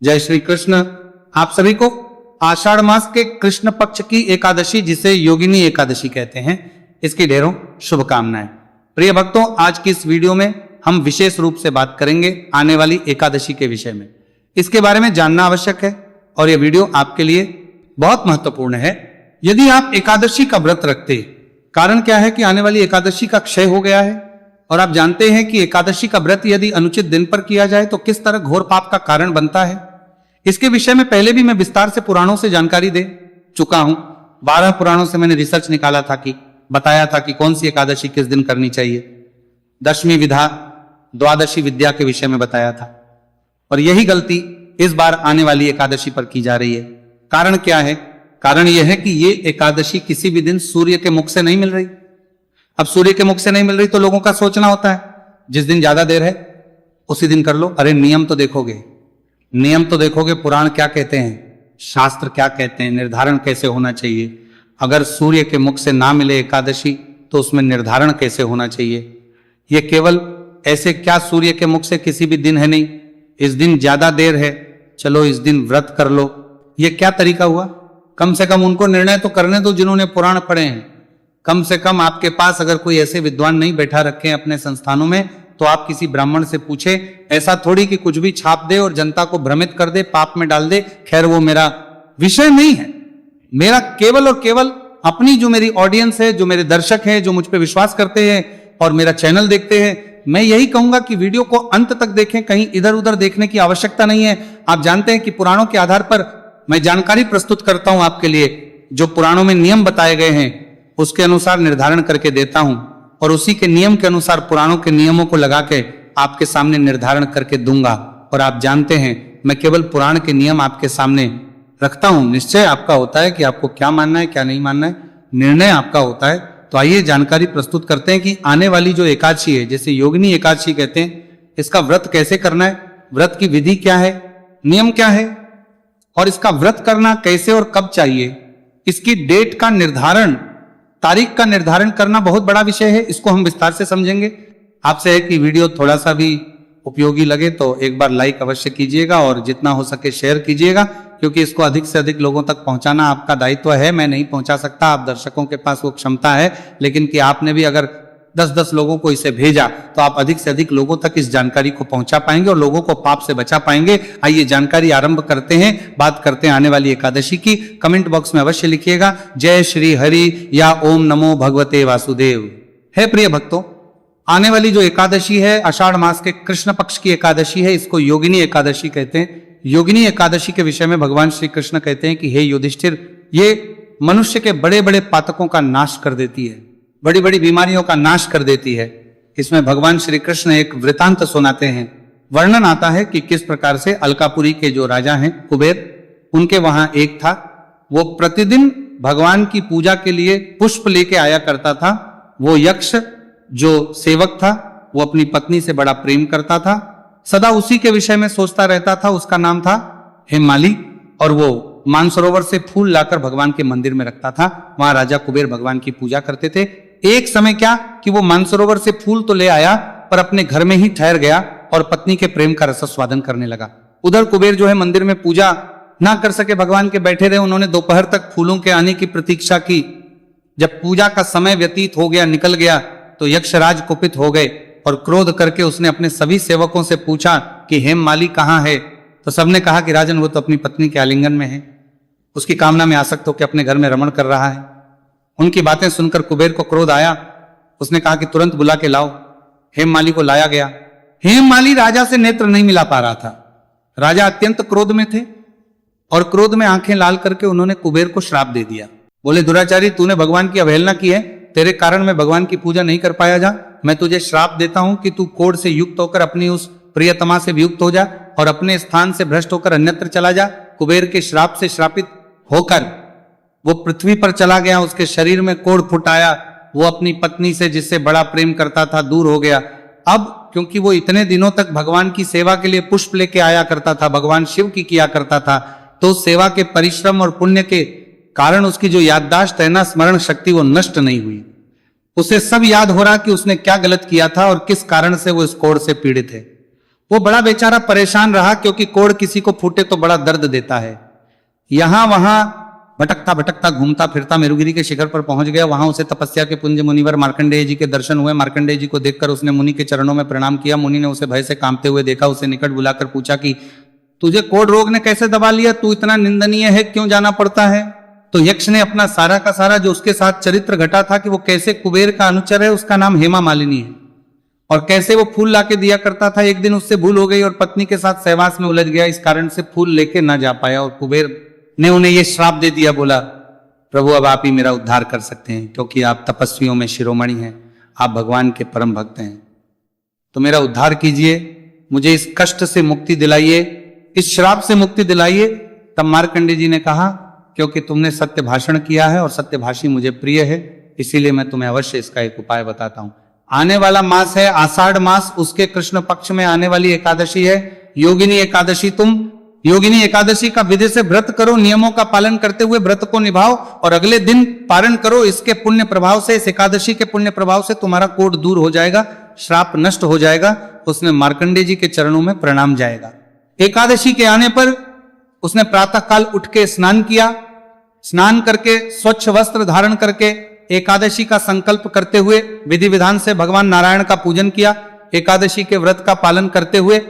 जय श्री कृष्ण। आप सभी को आषाढ़ मास के कृष्ण पक्ष की एकादशी, जिसे योगिनी एकादशी कहते हैं, इसकी ढेरों शुभकामनाएं। प्रिय भक्तों, आज की इस वीडियो में हम विशेष रूप से बात करेंगे आने वाली एकादशी के विषय में। इसके बारे में जानना आवश्यक है और यह वीडियो आपके लिए बहुत महत्वपूर्ण है। यदि आप एकादशी का व्रत रखते, कारण क्या है कि आने वाली एकादशी का क्षय हो गया है और आप जानते हैं कि एकादशी का व्रत यदि अनुचित दिन पर किया जाए तो किस तरह घोर पाप का कारण बनता है। इसके विषय में पहले भी मैं विस्तार से पुराणों से जानकारी दे चुका हूं। 12 पुराणों से मैंने रिसर्च निकाला था कि बताया था कि कौन सी एकादशी किस दिन करनी चाहिए। दशमी विधा, द्वादशी विद्या के विषय में बताया था और यही गलती इस बार आने वाली एकादशी पर की जा रही है। कारण क्या है? कारण यह है कि ये एकादशी किसी भी दिन सूर्य के मुख से नहीं मिल रही। अब सूर्य के मुख से नहीं मिल रही तो लोगों का सोचना होता है जिस दिन ज्यादा देर है उसी दिन कर लो। अरे नियम तो देखोगे, नियम तो देखोगे, पुराण क्या कहते हैं, शास्त्र क्या कहते हैं, निर्धारण कैसे होना चाहिए। अगर सूर्य के मुख से ना मिले एकादशी तो उसमें निर्धारण कैसे होना चाहिए। ये केवल ऐसे क्या सूर्य के मुख से किसी भी दिन है नहीं, इस दिन ज्यादा देर है चलो इस दिन व्रत कर लो, ये क्या तरीका हुआ। कम से कम उनको निर्णय तो करने दो जिन्होंने पुराण पढ़े हैं। कम से कम आपके पास अगर कोई ऐसे विद्वान नहीं बैठा रखे हैं अपने संस्थानों में तो आप किसी ब्राह्मण से पूछे। ऐसा थोड़ी कि कुछ भी छाप दे और जनता को भ्रमित कर दे, पाप में डाल दे। खैर वो मेरा विषय नहीं है। मेरा केवल और केवल अपनी जो मेरी ऑडियंस है, जो मेरे दर्शक हैं, जो मुझ पर विश्वास करते हैं और मेरा चैनल देखते हैं, मैं यही कहूंगा कि वीडियो को अंत तक देखें, कहीं इधर उधर देखने की आवश्यकता नहीं है। आप जानते हैं कि पुराणों के आधार पर मैं जानकारी प्रस्तुत करता हूं आपके लिए। जो पुराणों में नियम बताए गए हैं उसके अनुसार निर्धारण करके देता हूं और उसी के नियम के अनुसार पुराणों के नियमों को लगा के आपके सामने निर्धारण करके दूंगा। और आप जानते हैं मैं केवल पुराण के नियम आपके सामने रखता हूं। निश्चय आपका होता है कि आपको क्या मानना है क्या नहीं मानना है, निर्णय आपका होता है। तो आइए जानकारी प्रस्तुत करते हैं कि आने वाली जो एकादशी है, जैसे योगिनी एकादशी कहते हैं, इसका व्रत कैसे करना है, व्रत की विधि क्या है, नियम क्या है और इसका व्रत करना कैसे और कब चाहिए। इसकी डेट का निर्धारण, तारीख का निर्धारण करना बहुत बड़ा विषय है। इसको हम विस्तार से समझेंगे। आपसे है कि वीडियो थोड़ा सा भी उपयोगी लगे तो एक बार लाइक अवश्य कीजिएगा और जितना हो सके शेयर कीजिएगा, क्योंकि इसको अधिक से अधिक लोगों तक पहुंचाना आपका दायित्व है। मैं नहीं पहुंचा सकता, आप दर्शकों के पास वो क्षमता है, लेकिन कि आपने भी अगर 10-10 लोगों को इसे भेजा तो आप अधिक से अधिक लोगों तक इस जानकारी को पहुंचा पाएंगे और लोगों को पाप से बचा पाएंगे। आइए जानकारी आरंभ करते हैं, बात करते हैं आने वाली एकादशी की। कमेंट बॉक्स में अवश्य लिखिएगा जय श्री हरि या ओम नमो भगवते वासुदेव। है प्रिय भक्तों, आने वाली जो एकादशी है आषाढ़ मास के कृष्ण पक्ष की एकादशी है, इसको योगिनी एकादशी कहते हैं। योगिनी एकादशी के विषय में भगवान श्री कृष्ण कहते हैं कि हे युधिष्ठिर, ये मनुष्य के बड़े बड़े पातकों का नाश कर देती है, बड़ी बड़ी बीमारियों का नाश कर देती है। इसमें भगवान श्री कृष्ण एक वृतांत सुनाते हैं। वर्णन आता है कि किस प्रकार से अलकापुरी के जो राजा हैं कुबेर, उनके वहां एक था, वो प्रतिदिन भगवान की पूजा के लिए पुष्प लेके आया करता था। वो यक्ष जो सेवक था वो अपनी पत्नी से बड़ा प्रेम करता था, सदा उसी के विषय में सोचता रहता था। उसका नाम था हेमाली और वो मानसरोवर से फूल लाकर भगवान के मंदिर में रखता था। वहां राजा कुबेर भगवान की पूजा करते थे। एक समय क्या कि वो मानसरोवर से फूल तो ले आया पर अपने घर में ही ठहर गया और पत्नी के प्रेम का रसस्वादन करने लगा। उधर कुबेर जो है मंदिर में पूजा ना कर सके, भगवान के बैठे रहे। उन्होंने दोपहर तक फूलों के आने की प्रतीक्षा की। जब पूजा का समय व्यतीत हो गया, निकल गया, तो यक्षराज कुपित हो गए और क्रोध करके उसने अपने सभी सेवकों से पूछा कि हेममाली कहाँ है। तो सबने कहा कि राजन वो तो अपनी पत्नी के आलिंगन में है, उसकी कामना में आसक्त होकर अपने घर में रमण कर रहा है। उनकी बातें सुनकर कुबेर को क्रोध आया। उसने कहा कि तुरंत बुला के लाओ। हेममाली को लाया गया। हेममाली राजा से नेत्र नहीं मिला पा रहा था। राजा अत्यंत क्रोध में थे और क्रोध में आंखें लाल करके उन्होंने कुबेर को श्राप दे दिया। बोले दुराचारी, तूने भगवान की अवहेलना की है, तेरे कारण मैं भगवान की पूजा नहीं कर पाया। जा, मैं तुझे श्राप देता हूं कि तू कोढ़ से युक्त होकर अपनी उस प्रियतमा से वियुक्त हो जा और अपने स्थान से भ्रष्ट होकर अन्यत्र चला जा। कुबेर के श्राप से श्रापित होकर वो पृथ्वी पर चला गया। उसके शरीर में कोढ़ फुट आया। वो अपनी पत्नी से जिससे बड़ा प्रेम करता था दूर हो गया। अब क्योंकि वो इतने दिनों तक भगवान की सेवा के लिए पुष्प लेके आया करता था, भगवान शिव की किया करता था, तो उस सेवा के परिश्रम और पुण्य के कारण उसकी जो याददाश्त है ना, स्मरण शक्ति, वो नष्ट नहीं हुई। उसे सब याद हो रहा कि उसने क्या गलत किया था और किस कारण से वो इस कोढ़ से पीड़ित है। वो बड़ा बेचारा परेशान रहा, क्योंकि कोढ़ किसी को फूटे तो बड़ा दर्द देता है। यहां वहां भटकता भटकता घूमता फिरता मेरुगिरी के शिखर पर पहुंच गया। वहां उसे तपस्या के पुंज मुनिवर मार्कंडेय जी के दर्शन हुए। मार्कंडेय जी को देखकर उसने मुनि के चरणों में प्रणाम किया। मुनि ने उसे भय से कांपते हुए देखा, उसे निकट बुलाकर पूछा कि तुझे कोढ़ रोग ने कैसे दबा लिया? तू इतना निंदनीय है, क्यों जाना पड़ता है? तो यक्ष ने अपना सारा का सारा जो उसके साथ चरित्र घटा था कि वो कैसे कुबेर का अनुचर है, उसका नाम हेमा मालिनी है, और कैसे वो फूल लाके दिया करता था। एक दिन उससे भूल हो गई और पत्नी के साथ सहवास में उलझ गया, इस कारण से फूल लेके ना जा पाया, और कुबेर ने उन्हें ये श्राप दे दिया। बोला, प्रभु अब आप ही मेरा उद्धार कर सकते हैं, क्योंकि आप तपस्वियों में शिरोमणि हैं, आप भगवान के परम भक्त हैं, तो मेरा उद्धार कीजिए, मुझे इस कष्ट से मुक्ति दिलाइए, इस श्राप से मुक्ति दिलाइए। तब मार्कंडेय जी ने कहा, क्योंकि तुमने सत्य भाषण किया है और सत्यभाषी मुझे प्रिय है, इसीलिए मैं तुम्हें अवश्य इसका एक उपाय बताता हूं। आने वाला मास है आषाढ़ मास, उसके कृष्ण पक्ष में आने वाली एकादशी है योगिनी एकादशी। तुम योगिनी एकादशी का विधि से व्रत करो, नियमों का पालन करते हुए व्रत को निभाओ और अगले दिन पारण करो। इसके पुण्य प्रभाव से, इस एकादशी के पुण्य प्रभाव से तुम्हारा कोढ़ दूर हो जाएगा, श्राप नष्ट हो जाएगा। उसने मार्कंडेय जी के चरणों में प्रणाम जाएगा। एकादशी के आने पर उसने प्रातः काल उठ के स्नान किया। स्नान करके स्वच्छ वस्त्र धारण करके एकादशी का संकल्प करते हुए विधि विधान से भगवान नारायण का पूजन किया। एकादशी के व्रत का पालन करते हुए,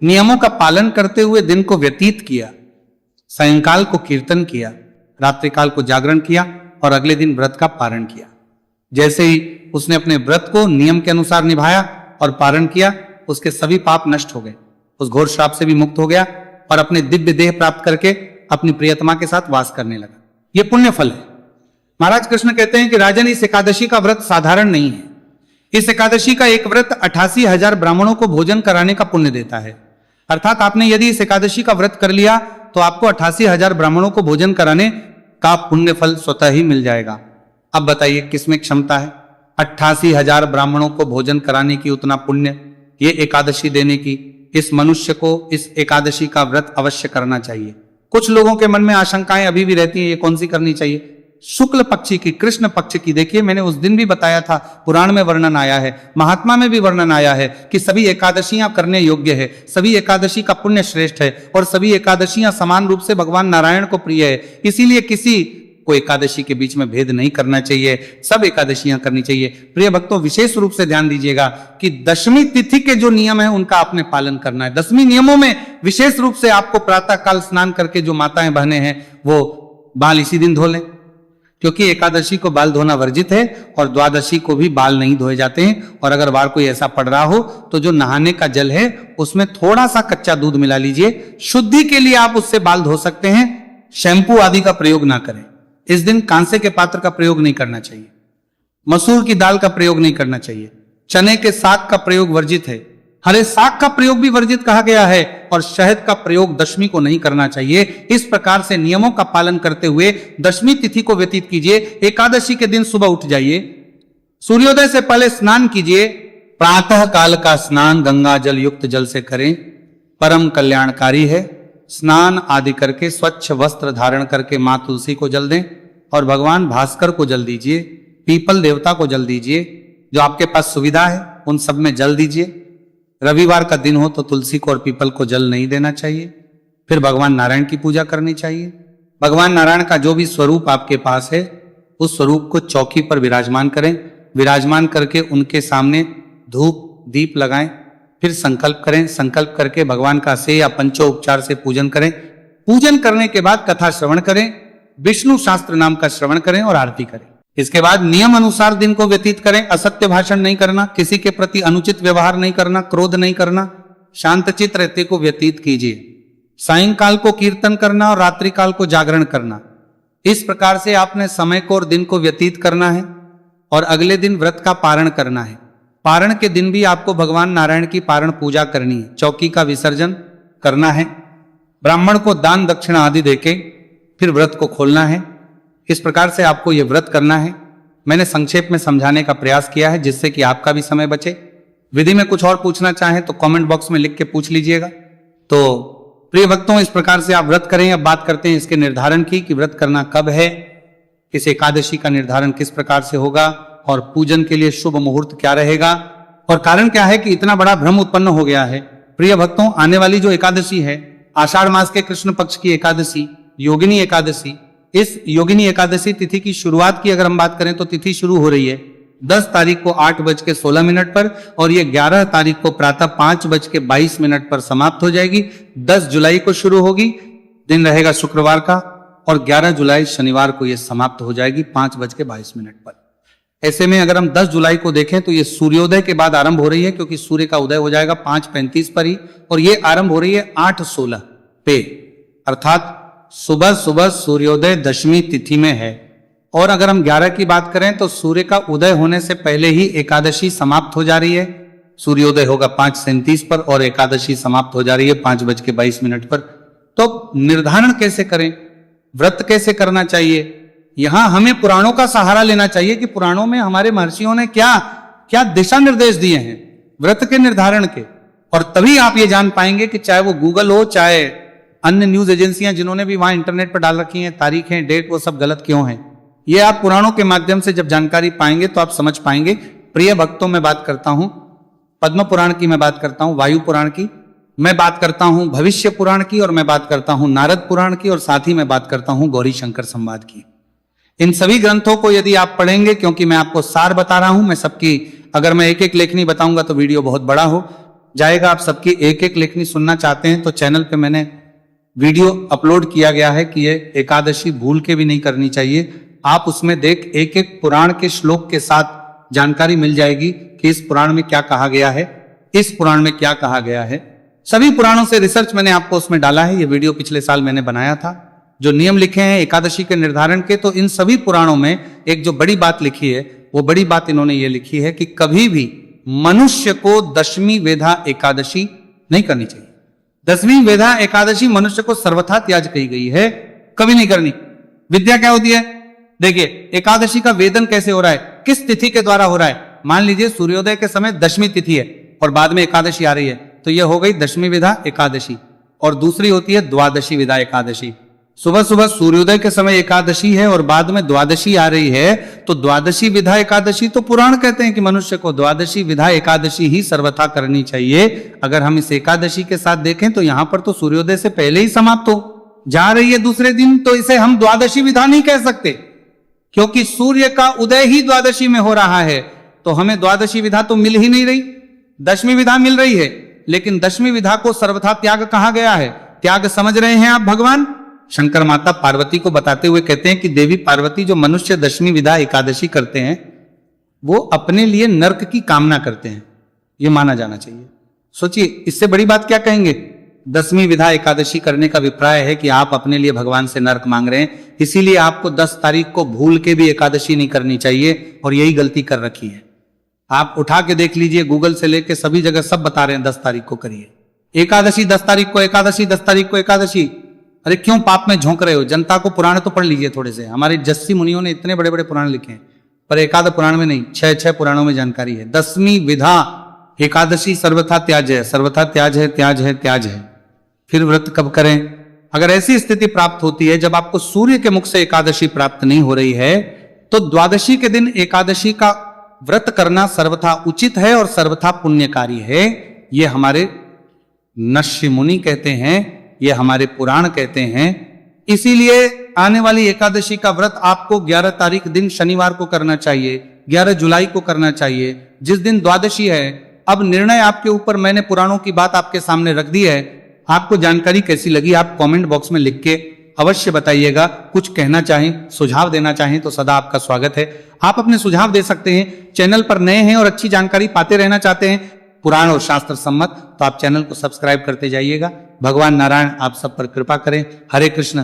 नियमों का पालन करते हुए दिन को व्यतीत किया। सायंकाल को कीर्तन किया, रात्रिकाल को जागरण किया और अगले दिन व्रत का पारण किया। जैसे ही उसने अपने व्रत को नियम के अनुसार निभाया और पारण किया, उसके सभी पाप नष्ट हो गए, उस घोर श्राप से भी मुक्त हो गया और अपने दिव्य देह प्राप्त करके अपनी प्रियतमा के साथ वास करने लगा। यह पुण्य फल है। महाराज कृष्ण कहते हैं कि राजन, इस एकादशी का व्रत साधारण नहीं है। इस एकादशी का एक व्रत 88,000 ब्राह्मणों को भोजन कराने का पुण्य देता है। अर्थात आपने यदि इस एकादशी का व्रत कर लिया तो आपको 88,000 ब्राह्मणों को भोजन कराने का पुण्य फल स्वतः ही मिल जाएगा। अब बताइए किसमें क्षमता है 88,000 ब्राह्मणों को भोजन कराने की, उतना पुण्य ये एकादशी देने की। इस मनुष्य को इस एकादशी का व्रत अवश्य करना चाहिए। कुछ लोगों के मन में आशंकाएं अभी भी रहती हैं, ये कौन सी करनी चाहिए? शुक्ल पक्षी की, कृष्ण पक्ष की। देखिए, मैंने उस दिन भी बताया था, पुराण में वर्णन आया है, महात्मा में भी वर्णन आया है कि सभी एकादशियां करने योग्य है, सभी एकादशी का पुण्य श्रेष्ठ है और सभी एकादशियां समान रूप से भगवान नारायण को प्रिय है। इसीलिए किसी को एकादशी के बीच में भेद नहीं करना चाहिए, सब एकादशियां करनी चाहिए। प्रिय भक्तों, विशेष रूप से ध्यान दीजिएगा कि दशमी तिथि के जो नियम है उनका आपने पालन करना है। दशमी नियमों में विशेष रूप से आपको प्रातः काल स्नान करके जो माताएं बहनें हैं वो बाल इसी दिन धो लें, क्योंकि एकादशी को बाल धोना वर्जित है और द्वादशी को भी बाल नहीं धोए जाते हैं। और अगर बार कोई ऐसा पड़ रहा हो तो जो नहाने का जल है उसमें थोड़ा सा कच्चा दूध मिला लीजिए, शुद्धि के लिए आप उससे बाल धो सकते हैं। शैंपू आदि का प्रयोग ना करें। इस दिन कांसे के पात्र का प्रयोग नहीं करना चाहिए, मसूर की दाल का प्रयोग नहीं करना चाहिए, चने के साग का प्रयोग वर्जित है, हरे साग का प्रयोग भी वर्जित कहा गया है और शहद का प्रयोग दशमी को नहीं करना चाहिए। इस प्रकार से नियमों का पालन करते हुए दशमी तिथि को व्यतीत कीजिए। एकादशी के दिन सुबह उठ जाइए, सूर्योदय से पहले स्नान कीजिए। प्रातः काल का स्नान गंगा जल युक्त जल से करें, परम कल्याणकारी है। स्नान आदि करके स्वच्छ वस्त्र धारण करके मां तुलसी को जल दें और भगवान भास्कर को जल दीजिए, पीपल देवता को जल दीजिए, जो आपके पास सुविधा है उन सब में जल दीजिए। रविवार का दिन हो तो तुलसी को और पीपल को जल नहीं देना चाहिए। फिर भगवान नारायण की पूजा करनी चाहिए। भगवान नारायण का जो भी स्वरूप आपके पास है उस स्वरूप को चौकी पर विराजमान करें, विराजमान करके उनके सामने धूप दीप लगाएं, फिर संकल्प करें, संकल्प करके भगवान का से या पंचोपचार से पूजन करें। पूजन करने के बाद कथा श्रवण करें, विष्णु शास्त्र नाम का श्रवण करें और आरती करें। इसके बाद नियम अनुसार दिन को व्यतीत करें। असत्य भाषण नहीं करना, किसी के प्रति अनुचित व्यवहार नहीं करना, क्रोध नहीं करना, शांतचित्त रहते को व्यतीत कीजिए। सायंकाल को कीर्तन करना और रात्रि काल को जागरण करना। इस प्रकार से आपने समय को और दिन को व्यतीत करना है और अगले दिन व्रत का पारण करना है। पारण के दिन भी आपको भगवान नारायण की पारण पूजा करनी है, चौकी का विसर्जन करना है, ब्राह्मण को दान दक्षिणा आदि देके फिर व्रत को खोलना है। इस प्रकार से आपको यह व्रत करना है। मैंने संक्षेप में समझाने का प्रयास किया है जिससे कि आपका भी समय बचे। विधि में कुछ और पूछना चाहें तो कमेंट बॉक्स में लिख के पूछ लीजिएगा। तो प्रिय भक्तों, इस प्रकार से आप व्रत करें। अब बात करते हैं इसके निर्धारण की कि व्रत करना कब है, इस एकादशी का निर्धारण किस प्रकार से होगा और पूजन के लिए शुभ मुहूर्त क्या रहेगा। और कारण क्या है कि इतना बड़ा भ्रम उत्पन्न हो गया है प्रिय भक्तों, आने वाली जो एकादशी है, आषाढ़ मास के कृष्ण पक्ष की एकादशी, योगिनी एकादशी, इस योगिनी एकादशी तिथि की शुरुआत की अगर हम बात करें तो तिथि शुरू हो रही है 10 तारीख को 8:16 पर और ये 11 तारीख को प्रातः 5:22 पर समाप्त हो जाएगी। 10 जुलाई को शुरू होगी, दिन रहेगा शुक्रवार का, और 11 जुलाई शनिवार को ये समाप्त हो जाएगी 5:22 पर। ऐसे में अगर हम 10 जुलाई को देखें तो ये सूर्योदय के बाद आरंभ हो रही है, क्योंकि सूर्य का उदय हो जाएगा 5:35 पर ही, और ये आरंभ हो रही है 8:16 पे, अर्थात सुबह सुबह सूर्योदय दशमी तिथि में है। और अगर हम 11 की बात करें तो सूर्य का उदय होने से पहले ही एकादशी समाप्त हो जा रही है। सूर्योदय होगा 5:37 पर और एकादशी समाप्त हो जा रही है 5:22 पर। तो निर्धारण कैसे करें, व्रत कैसे करना चाहिए, यहां हमें पुराणों का सहारा लेना चाहिए कि पुराणों में हमारे महर्षियों ने क्या क्या दिशा निर्देश दिए हैं व्रत के निर्धारण के। और तभी आप ये जान पाएंगे कि चाहे वो गूगल हो, चाहे अन्य न्यूज एजेंसियां जिन्होंने भी वहां इंटरनेट पर डाल रखी हैं तारीखें, डेट, वो सब गलत क्यों हैं। ये आप पुराणों के माध्यम से जब जानकारी पाएंगे तो आप समझ पाएंगे। प्रिय भक्तों, मैं बात करता हूं पद्म पुराण की, मैं बात करता हूं वायु पुराण की, मैं बात करता हूं भविष्य पुराण की, और मैं बात करता हूं नारद पुराण की, और साथ ही मैं बात करता हूं गौरी शंकर संवाद की। इन सभी ग्रंथों को यदि आप पढ़ेंगे, क्योंकि मैं आपको सार बता रहा हूं, मैं सबकी, अगर मैं एक एक लेखनी बताऊंगा तो वीडियो बहुत बड़ा हो जाएगा। आप सबकी एक एक लेखनी सुनना चाहते हैं तो चैनल पे मैंने वीडियो अपलोड किया गया है कि ये एकादशी भूल के भी नहीं करनी चाहिए। आप उसमें देख एक एक पुराण के श्लोक के साथ जानकारी मिल जाएगी कि इस पुराण में क्या कहा गया है, इस पुराण में क्या कहा गया है। सभी पुराणों से रिसर्च मैंने आपको उसमें डाला है। ये वीडियो पिछले साल मैंने बनाया था, जो नियम लिखे हैं एकादशी के निर्धारण के। तो इन सभी पुराणों में एक जो बड़ी बात लिखी है, वो बड़ी बात इन्होंने ये लिखी है कि कभी भी मनुष्य को दशमी वेधा एकादशी नहीं करनी चाहिए। दसवीं वेधा एकादशी मनुष्य को सर्वथा त्याज कही गई है, कभी नहीं करनी। विद्या क्या होती है, देखिए एकादशी का वेदन कैसे हो रहा है, किस तिथि के द्वारा हो रहा है। मान लीजिए सूर्योदय के समय दशमी तिथि है और बाद में एकादशी आ रही है, तो यह हो गई दशमी विधा एकादशी। और दूसरी होती है द्वादशी विधा एकादशी। सुबह सुबह सूर्योदय के समय एकादशी है और बाद में द्वादशी आ रही है, तो द्वादशी विधा एकादशी तो पुराण कहते हैं कि मनुष्य को द्वादशी विधा एकादशी ही सर्वथा करनी चाहिए। अगर हम इस एकादशी के साथ देखें तो यहां पर तो सूर्योदय से पहले ही समाप्त हो जा रही है दूसरे दिन, तो इसे हम द्वादशी विधा नहीं कह सकते, क्योंकि सूर्य का उदय ही द्वादशी में हो रहा है। तो हमें द्वादशी विधा तो मिल ही नहीं रही, दशमी विधा मिल रही है, लेकिन दशमी विधा को सर्वथा त्याग कहा गया है। त्याग समझ रहे हैं आप, भगवान शंकर माता पार्वती को बताते हुए कहते हैं कि देवी पार्वती, जो मनुष्य दशमी विधा एकादशी करते हैं वो अपने लिए नरक की कामना करते हैं, ये माना जाना चाहिए। सोचिए इससे बड़ी बात क्या कहेंगे। दसवीं विधा एकादशी करने का अभिप्राय है कि आप अपने लिए भगवान से नरक मांग रहे हैं, इसीलिए आपको 10 तारीख को भूल के भी एकादशी नहीं करनी चाहिए, और यही गलती कर रखी है। आप उठा के देख लीजिए, गूगल से लेके सभी जगह सब बता रहे हैं 10 तारीख को करिए एकादशी, 10 तारीख को एकादशी, 10 तारीख को एकादशी। अरे क्यों पाप में झोंक रहे हो। जनता को पुराण तो पढ़ लीजिए थोड़े से, हमारे जस्सी मुनियों ने इतने बड़े बड़े पुराण लिखे हैं, पर एकाद पुराण में नहीं, 6 पुराणों में जानकारी है। दसवीं विधा एकादशी सर्वथा त्याज है, सर्वथा त्याज है, त्याज है, त्याज है। फिर व्रत कब करें। अगर ऐसी स्थिति प्राप्त होती है जब आपको सूर्य के मुख से एकादशी प्राप्त नहीं हो रही है, तो द्वादशी के दिन एकादशी का व्रत करना सर्वथा उचित है और सर्वथा पुण्यकारी है। ये हमारे नश्य मुनि कहते हैं, ये हमारे पुराण कहते हैं। इसीलिए आने वाली एकादशी का व्रत आपको 11 तारीख दिन शनिवार को करना चाहिए, 11 जुलाई को करना चाहिए, जिस दिन द्वादशी है। अब निर्णय आपके ऊपर, मैंने पुराणों की बात आपके सामने रख दी है। आपको जानकारी कैसी लगी आप कमेंट बॉक्स में लिख के अवश्य बताइएगा। कुछ कहना चाहें, सुझाव देना चाहें तो सदा आपका स्वागत है। आप अपने सुझाव दे सकते हैं। चैनल पर नए हैं और अच्छी जानकारी पाते रहना चाहते हैं पुराण और शास्त्र सम्मत, तो आप चैनल को सब्सक्राइब करते जाइएगा। भगवान नारायण आप सब पर कृपा करें। हरे कृष्ण।